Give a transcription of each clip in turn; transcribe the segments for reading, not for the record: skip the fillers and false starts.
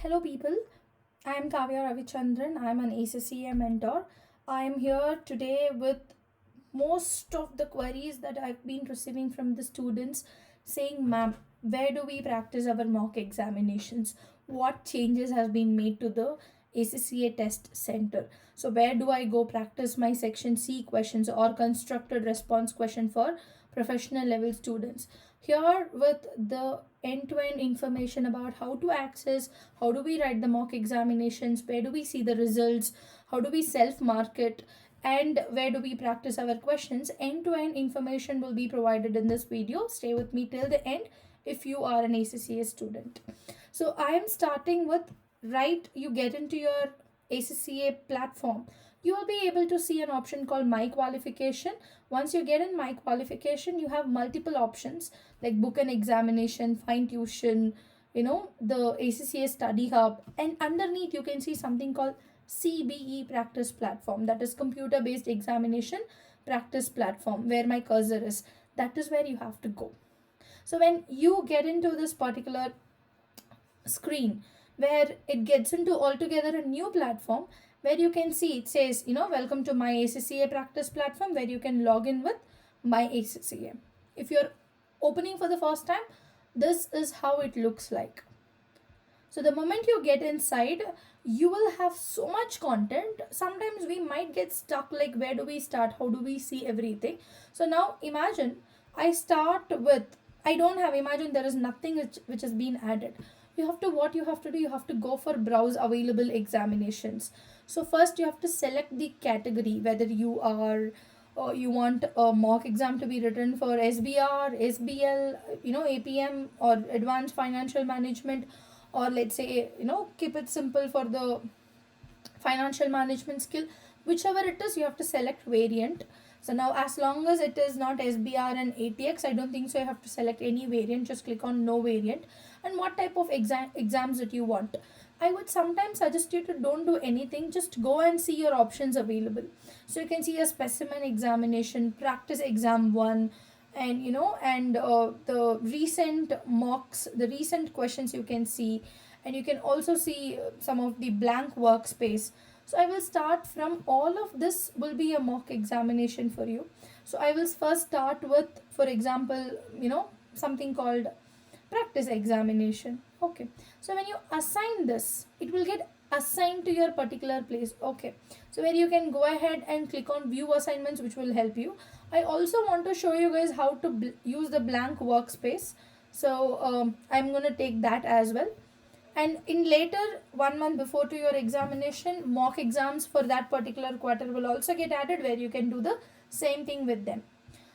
Hello, people. I am Kavya Ravichandran. I am an ACCA mentor. I am here today with most of the queries that I've been receiving from the students saying, Ma'am, where do we practice our mock examinations? What changes has been made to the ACCA test center? So, where do I go practice my section C questions or constructed response question for professional level students? Here, with the end to end information about how to access, how do we write the mock examinations, where do we see the results, how do we self market, and where do we practice our questions, end to end information will be provided in this video. Stay with me till the end if you are an ACCA student. So I am starting with, right, you get into your ACCA platform, you will be able to see an option called my qualification. Once you get in my qualification, you have multiple options like book an examination, find tuition, the ACCA study hub, and underneath you can see something called CBE practice platform, that is computer based examination practice platform, where my cursor is. That is where you have to go. So when you get into this particular screen, where it gets into altogether a new platform, where you can see it says, welcome to my ACCA practice platform, where you can log in with my ACCA. If you're opening for the first time, this is how it looks like. So the moment you get inside, you will have so much content. Sometimes we might get stuck like, where do we start? How do we see everything? So now imagine I start with, I don't have, imagine there is nothing which has been added. You have to, what you have to do, you have to go for browse available examinations. So first you have to select the category, whether you are you want a mock exam to be written for SBR, SBL, APM, or advanced financial management, or let's say, keep it simple for the financial management skill. Whichever it is, you have to select variant. So now, as long as it is not SBR and ATX, I don't think so you have to select any variant. Just click on no variant. And what type of exams that you want. I would sometimes suggest you to don't do anything, just go and see your options available. So you can see a specimen examination, practice exam 1, and the recent mocks, the recent questions you can see, and you can also see some of the blank workspace. So I will start from, all of this will be a mock examination for you. So I will first start with, for example, something called practice examination. Okay, so when you assign this, it will get assigned to your particular place. Okay, so where you can go ahead and click on view assignments, which will help you. I also want to show you guys how to use the blank workspace. So I'm going to take that as well. And in later 1 month before to your examination, mock exams for that particular quarter will also get added, where you can do the same thing with them.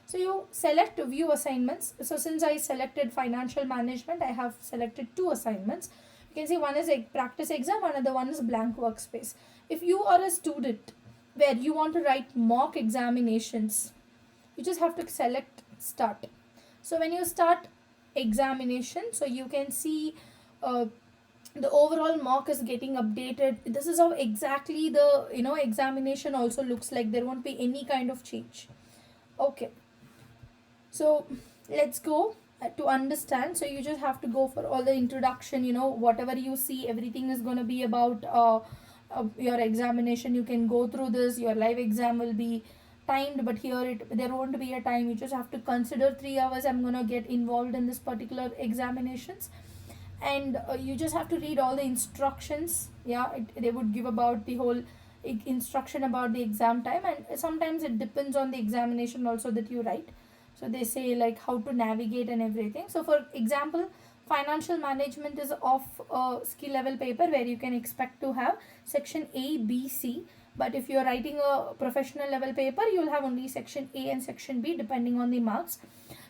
So you select view assignments. So since I selected financial management, I have selected 2 assignments. You can see one is a practice exam, another one is blank workspace. If you are a student where you want to write mock examinations, you just have to select start. So when you start examination, so you can see the overall mock is getting updated. This is how exactly the examination also looks like. There won't be any kind of change. Okay, so let's go to understand. So you just have to go for all the introduction, whatever you see, everything is going to be about your examination. You can go through this. Your live exam will be timed, but here there won't be a time. You just have to consider 3 hours I'm going to get involved in this particular examinations. And you just have to read all the instructions. They would give about the whole instruction about the exam time, and sometimes it depends on the examination also that you write. So they say like how to navigate and everything. So for example, financial management is of a skill level paper, where you can expect to have section A, B, C. But if you're writing a professional level paper, you'll have only section A and section B depending on the marks.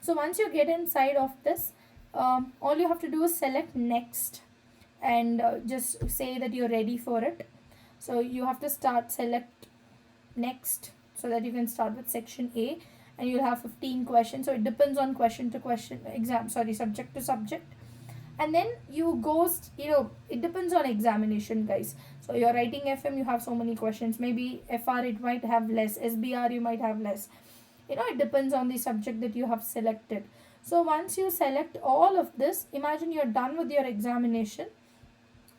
So once you get inside of this, all you have to do is select next, and just say that you're ready for it. So you have to select next, so that you can start with section A, and you'll have 15 questions. So it depends on question to question, subject to subject. And then you go, it depends on examination, guys. So you're writing FM, you have so many questions. Maybe FR, it might have less. SBR, you might have less. It depends on the subject that you have selected. So once you select all of this, imagine you're done with your examination.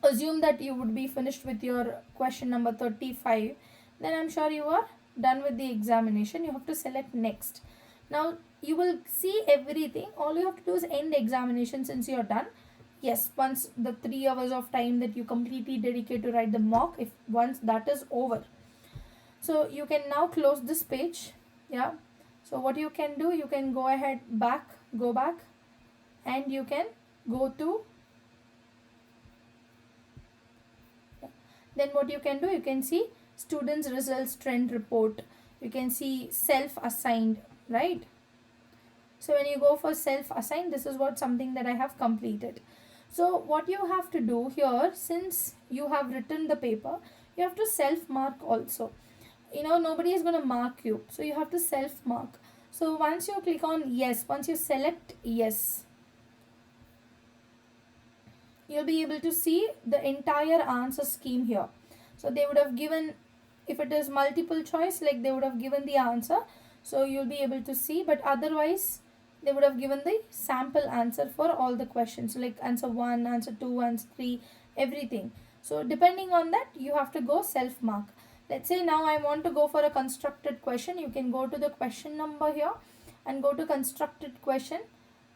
assume that you would be finished with your question number 35, then I'm sure you are done with the examination. You have to select next. Now you will see everything. All you have to do is end examination since you're done. Yes, once the 3 hours of time that you completely dedicate to write the mock, if once that is over, so you can now close this page. Yeah, so what you can do, you can go ahead go back, and you can go to, then what you can do, you can see students results trend report, you can see self assigned, right? So when you go for self assigned, this is what something that I have completed. So what you have to do here, since you have written the paper, you have to self mark also. Nobody is going to mark you, so you have to self mark. So once you click on yes, once you select yes, you'll be able to see the entire answer scheme here. So they would have given, if it is multiple choice, like they would have given the answer, so you'll be able to see, but otherwise they would have given the sample answer for all the questions, like answer 1, answer 2, answer 3, everything. So depending on that, you have to go self mark. Let's say now I want to go for a constructed question. You can go to the question number here and go to constructed question,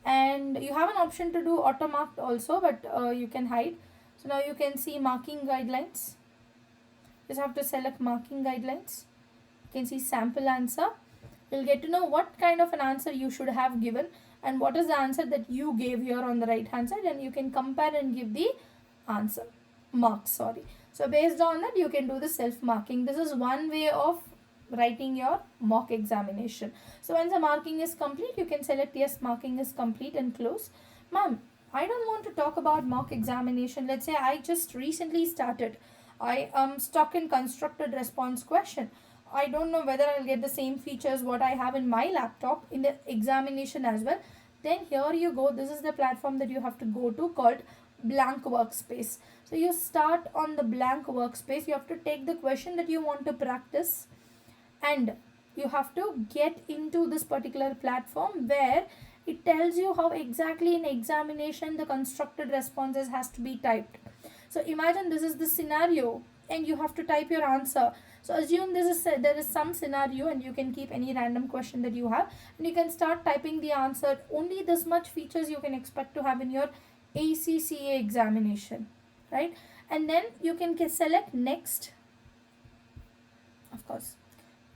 and you have an option to do auto marked also, but you can hide. So now you can see marking guidelines. Just have to select marking guidelines. You can see sample answer. You'll get to know what kind of an answer you should have given and what is the answer that you gave here on the right hand side, and you can compare and give the answer marks, sorry. So based on that, you can do the self marking. This is one way of writing your mock examination. So once the marking is complete, you can select yes, marking is complete, and close. Ma'am, I don't want to talk about mock examination. Let's say I just recently started. I am stuck in constructed response question. I don't know whether I'll get the same features what I have in my laptop in the examination as well. Then here you go. This is the platform that you have to go to, called blank workspace. So you start on the blank workspace. You have to take the question that you want to practice, and you have to get into this particular platform where it tells you how exactly in examination the constructed responses has to be typed. So imagine this is the scenario and you have to type your answer. So assume there is some scenario, and you can keep any random question that you have, and you can start typing the answer. Only this much features you can expect to have in your ACCA examination, right? And then you can select next. Of course,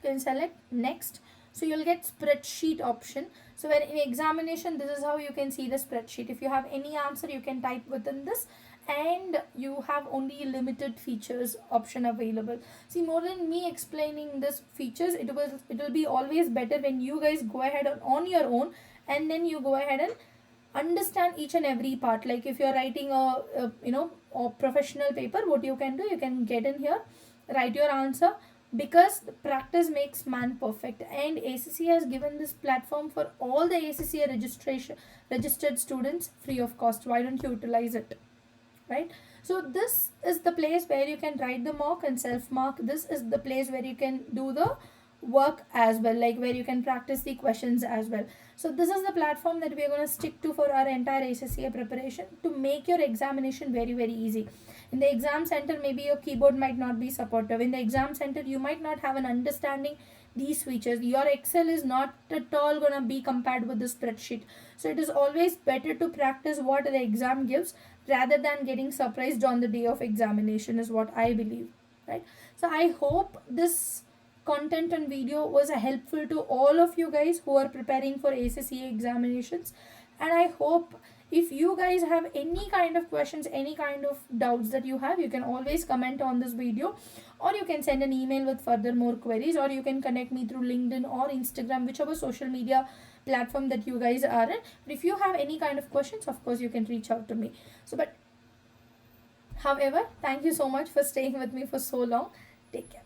you can select next. So you'll get spreadsheet option. So when in examination, this is how you can see the spreadsheet. If you have any answer, you can type within this, and you have only limited features option available. See, more than me explaining this features, it will be always better when you guys go ahead on your own, and then you go ahead and understand each and every part. Like if you're writing a professional paper, what you can do, you can get in here, write your answer, because practice makes man perfect, and ACCA has given this platform for all the ACCA registered students free of cost. Why don't you utilize it, right? So this is the place where you can write the mock and self mark. This is the place where you can do the work as well, like where you can practice the questions as well. So this is the platform that we are going to stick to for our entire ACCA preparation to make your examination very, very easy. In the exam center, maybe your keyboard might not be supportive. In the exam center, you might not have an understanding these features. Your Excel is not at all going to be compared with the spreadsheet. So it is always better to practice what the exam gives rather than getting surprised on the day of examination, is what I believe, right? So I hope this content and video was helpful to all of you guys who are preparing for ACCA examinations, and I hope if you guys have any kind of questions, any kind of doubts that you have, you can always comment on this video, or you can send an email with further more queries, or you can connect me through LinkedIn or Instagram, whichever social media platform that you guys are in. But if you have any kind of questions, of course you can reach out to me. However, thank you so much for staying with me for so long. Take care.